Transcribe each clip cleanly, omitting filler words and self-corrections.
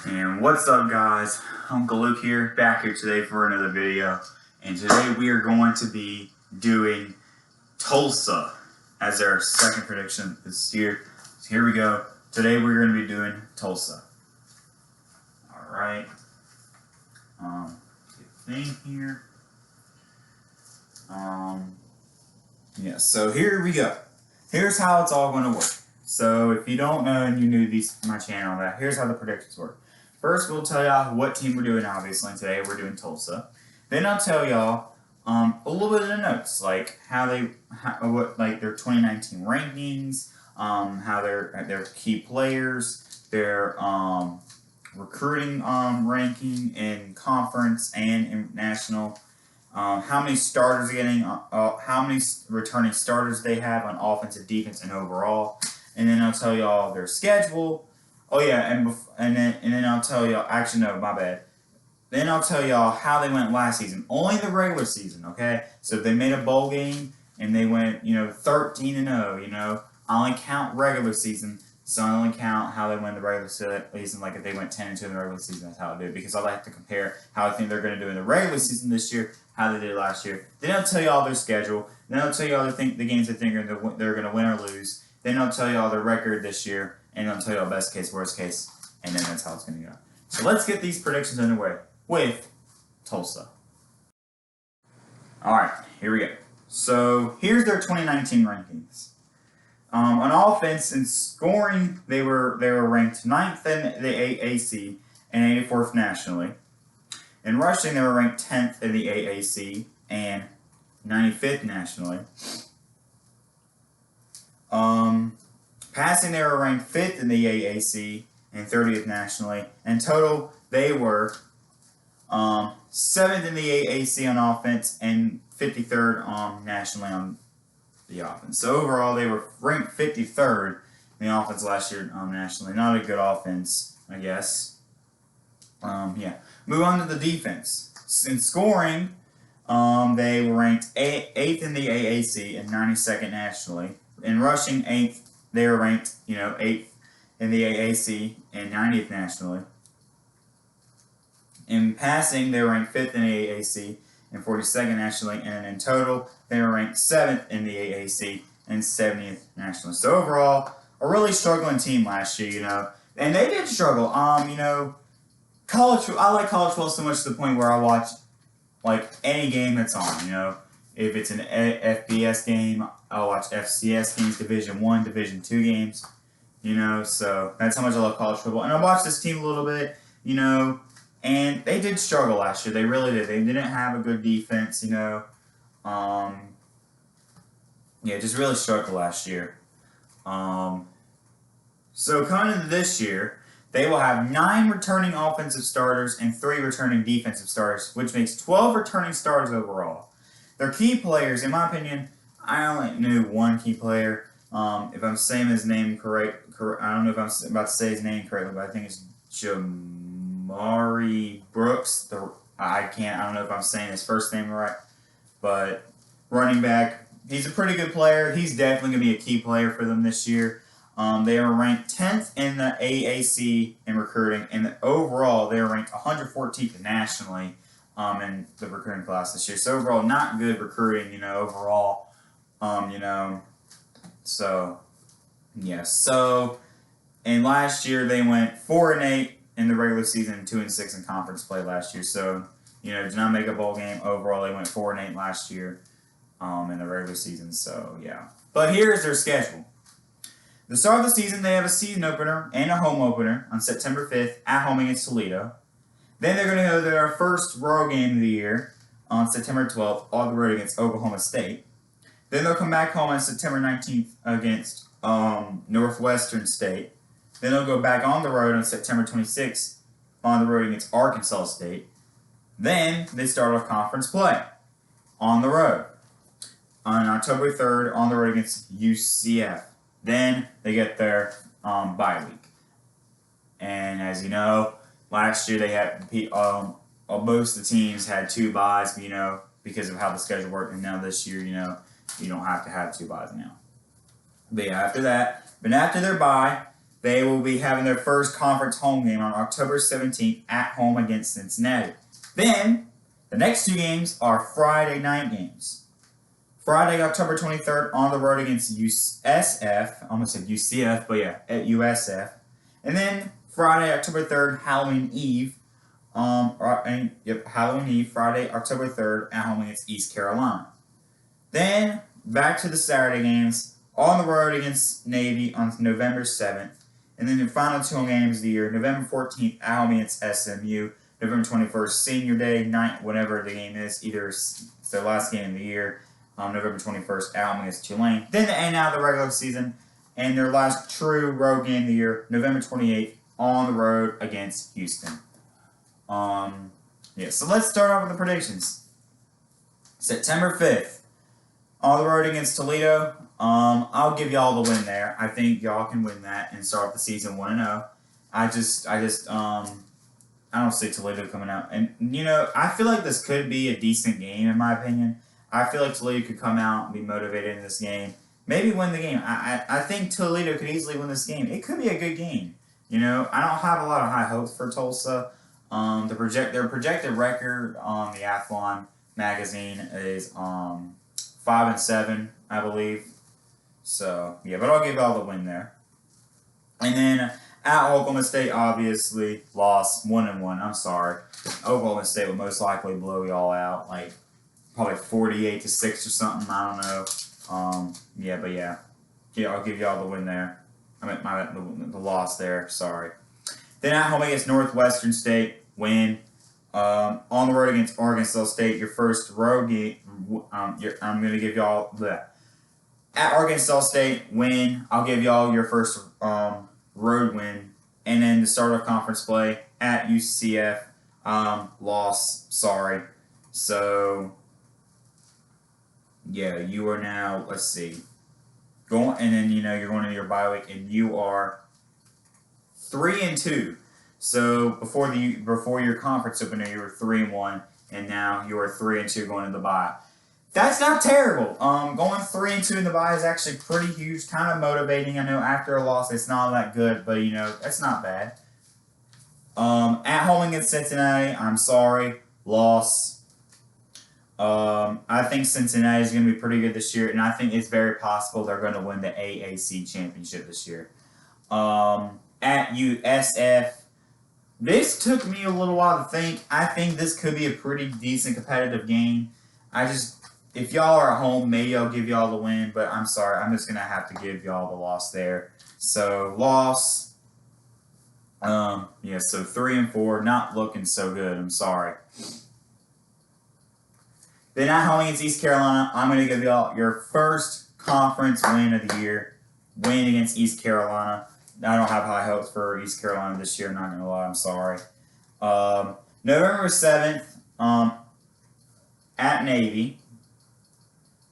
And what's up, guys? Uncle Luke here, back here today for another video. And today we are going to be doing Tulsa as our second prediction this year. So here we go. Today we're going to be doing Tulsa. Alright. Get the thing here. Yeah, so here we go. Here's how it's all going to work. So if you don't know and you're new to my channel, here's how the predictions work. First, we'll tell y'all what team we're doing, obviously. Today we're doing Tulsa. Then I'll tell y'all a little bit of the notes, like like their 2019 rankings, how their key players, their recruiting ranking in conference and in national, how many starters are getting, how many returning starters they have on offensive, defense, and overall. And then I'll tell y'all their schedule. Oh yeah, and then I'll tell y'all. Actually, no, my bad. Then I'll tell y'all how they went last season. Only the regular season, okay? So if they made a bowl game and they went, 13-0, I only count regular season. So I only count how they win the regular season. Like if they went 10-2 in the regular season, that's how I do it. Because I like to compare how I think they're going to do in the regular season this year, how they did last year. Then I'll tell y'all their schedule. Then I'll tell y'all the games they think they're going to win or lose. Then I'll tell y'all their record this year. And I'll tell you all best case, worst case, and then that's how it's going to go. So let's get these predictions underway with Tulsa. Alright, here we go. So here's their 2019 rankings. On offense and scoring, they were ranked 9th in the AAC and 84th nationally. In rushing, they were ranked 10th in the AAC and 95th nationally. Passing, they were ranked 5th in the AAC and 30th nationally. In total, they were 7th in the AAC on offense and 53rd nationally on the offense. So overall, they were ranked 53rd in the offense last year nationally. Not a good offense, I guess. Yeah. Move on to the defense. In scoring, they were ranked 8th in the AAC and 92nd nationally. In rushing, 8th. They were ranked, 8th in the AAC and 90th nationally. In passing, they were ranked 5th in the AAC and 42nd nationally. And in total, they were ranked 7th in the AAC and 70th nationally. So overall, a really struggling team last year, And they did struggle. College. I like college football so much to the point where I watch like any game that's on. If it's an FBS game, I'll watch FCS games, Division I, Division II games, so that's how much I love college football. And I watched this team a little bit, and they did struggle last year. They really did. They didn't have a good defense, just really struggled last year. So coming into this year, they will have 9 returning offensive starters and 3 returning defensive starters, which makes 12 returning starters overall. Their key players, in my opinion, I only knew one key player. If I'm saying his name correct, I don't know if I'm about to say his name correctly, but I think it's Jamari Brooks. I don't know if I'm saying his first name right, but running back, he's a pretty good player. He's definitely going to be a key player for them this year. They are ranked 10th in the AAC in recruiting, and overall they are ranked 114th nationally in the recruiting class this year. So overall, not good recruiting, overall, So, yeah. So, and last year they went 4-8 in the regular season and 2-6 in conference play last year. So, did not make a bowl game. Overall, they went 4-8 last year in the regular season. So, yeah. But here's their schedule. The start of the season, they have a season opener and a home opener on September 5th at home against Toledo. Then they're going to go to their first road game of the year on September 12th on the road against Oklahoma State. Then they'll come back home on September 19th against Northwestern State. Then they'll go back on the road on September 26th on the road against Arkansas State. Then they start off conference play on the road on October 3rd on the road against UCF. Then they get their bye week. And as you know, last year they had most of the teams had 2 byes, because of how the schedule worked. And now this year, you don't have to have 2 byes now. But yeah, after that, but after their bye, They will be having their first conference home game on October 17th at home against Cincinnati. Then, the next 2 games are Friday night games. Friday, October 23rd, on the road against USF. I almost said UCF, but yeah, at USF. And then Friday, October 3rd, Halloween Eve. Halloween Eve, Friday, October 3rd, at home against East Carolina. Then, back to the Saturday games, on the road against Navy on November 7th. And then the final 2 home games of the year, November 14th, at home against SMU. November 21st, Senior Day, night, whenever the game is, either it's their last game of the year, November 21st, at home against Tulane. Then the end out of the regular season, and their last true road game of the year, November 28th, on the road against Houston. So let's start off with the predictions. September 5th, on the road against Toledo. I'll give y'all the win there. I think y'all can win that and start the season 1-0. I don't see Toledo coming out. And, I feel like this could be a decent game, in my opinion. I feel like Toledo could come out and be motivated in this game. Maybe win the game. I think Toledo could easily win this game. It could be a good game. I don't have a lot of high hopes for Tulsa. Their projected record on the Athlon magazine is 5-7, I believe. So, yeah, but I'll give y'all the win there. And then at Oklahoma State, obviously, lost 1-1. I'm sorry. Oklahoma State would most likely blow y'all out, like probably 48-6 or something. I don't know. Yeah, I'll give y'all the win there. I meant the loss there. Sorry. Then at home against Northwestern State, win. On the road against Arkansas State, your first road game. I'm going to give y'all that. At Arkansas State, win. I'll give y'all your first road win. And then to start off conference play at UCF, loss. Sorry. So, yeah, you are now, let's see. You're going into your bye week, and you are 3-2. So before your conference opener, you were 3-1, and now you are 3-2 going into the bye. That's not terrible. Going 3-2 in the bye is actually pretty huge, kind of motivating. I know after a loss, it's not that good, but that's not bad. At home against Cincinnati, I'm sorry, loss. I think Cincinnati is going to be pretty good this year, and I think it's very possible they're going to win the AAC championship this year. At USF, this took me a little while to think. I think this could be a pretty decent competitive game. If y'all are at home, maybe I'll give y'all the win, but I'm sorry. I'm just going to have to give y'all the loss there. So, loss. So 3-4, not looking so good. I'm sorry. Then at home against East Carolina, I'm going to give y'all your first conference win of the year. Win against East Carolina. I don't have high hopes for East Carolina this year, not going to lie. I'm sorry. November 7th, at Navy.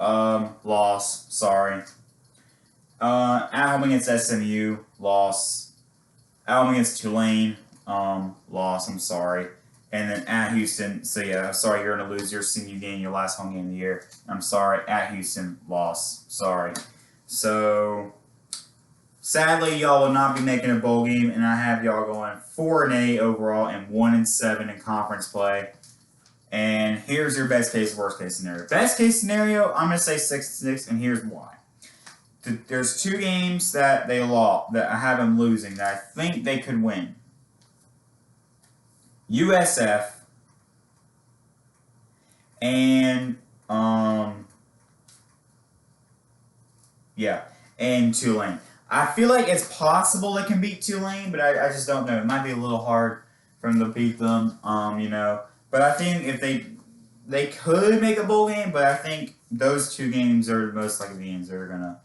Loss. Sorry. At home against SMU. Loss. At home against Tulane. Loss. I'm sorry. And then at Houston. So yeah, sorry, you're going to lose your senior game, your last home game of the year. I'm sorry. At Houston. Loss. Sorry. So, sadly, y'all will not be making a bowl game, and I have y'all going 4-8 overall and 1-7 in conference play. And here's your best case, worst case scenario. Best case scenario, I'm going to say 6-6, and here's why. There's 2 games that they lost, that I have them losing, that I think they could win. USF and and Tulane. I feel like it's possible they can beat Tulane, but I just don't know. It might be a little hard for them to beat them, But I think if they could make a bowl game, but I think those 2 games are most likely the games they're gonna,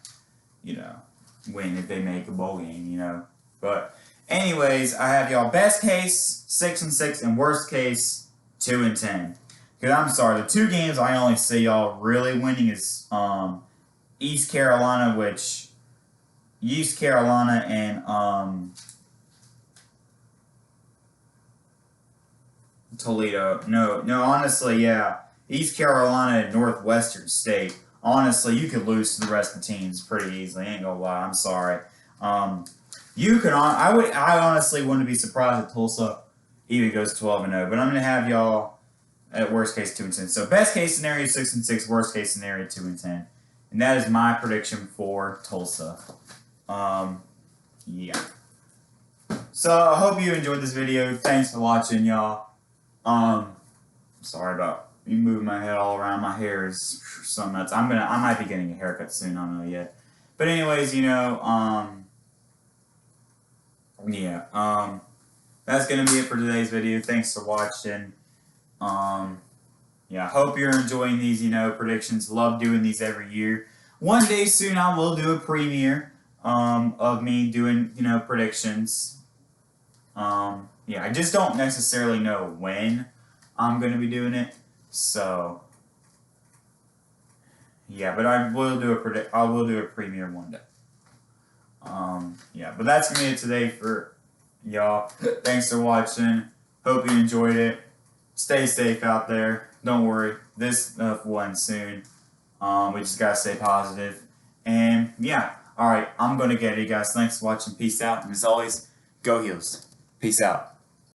win if they make a bowl game, But anyways, I have y'all best case 6-6 and worst case 2-10. Because I'm sorry, the 2 games I only see y'all really winning is East Carolina and Toledo. No, honestly, yeah. East Carolina and Northwestern State. Honestly, you could lose to the rest of the teams pretty easily. I ain't gonna lie. I'm sorry. I honestly wouldn't be surprised if Tulsa even goes 12-0, but I'm gonna have y'all at worst case 2-10. So best case scenario 6-6, worst case scenario 2-10, and that is my prediction for Tulsa. Yeah. So I hope you enjoyed this video. Thanks for watching, y'all. Sorry about me moving my head all around. My hair is so nuts. I might be getting a haircut soon. I don't know yet. But anyways, that's gonna be it for today's video. Thanks for watching. Yeah, I hope you're enjoying these, predictions. Love doing these every year. One day soon I will do a premiere of me doing, predictions. Yeah, I just don't necessarily know when I'm going to be doing it. So, yeah, but I will do a premiere one day. Yeah, but that's going to be it today for y'all. Thanks for watching. Hope you enjoyed it. Stay safe out there. Don't worry. This will end soon. We just got to stay positive. And, yeah. Alright, I'm going to get it, guys. Thanks for watching. Peace out. And as always, go Heels. Peace out.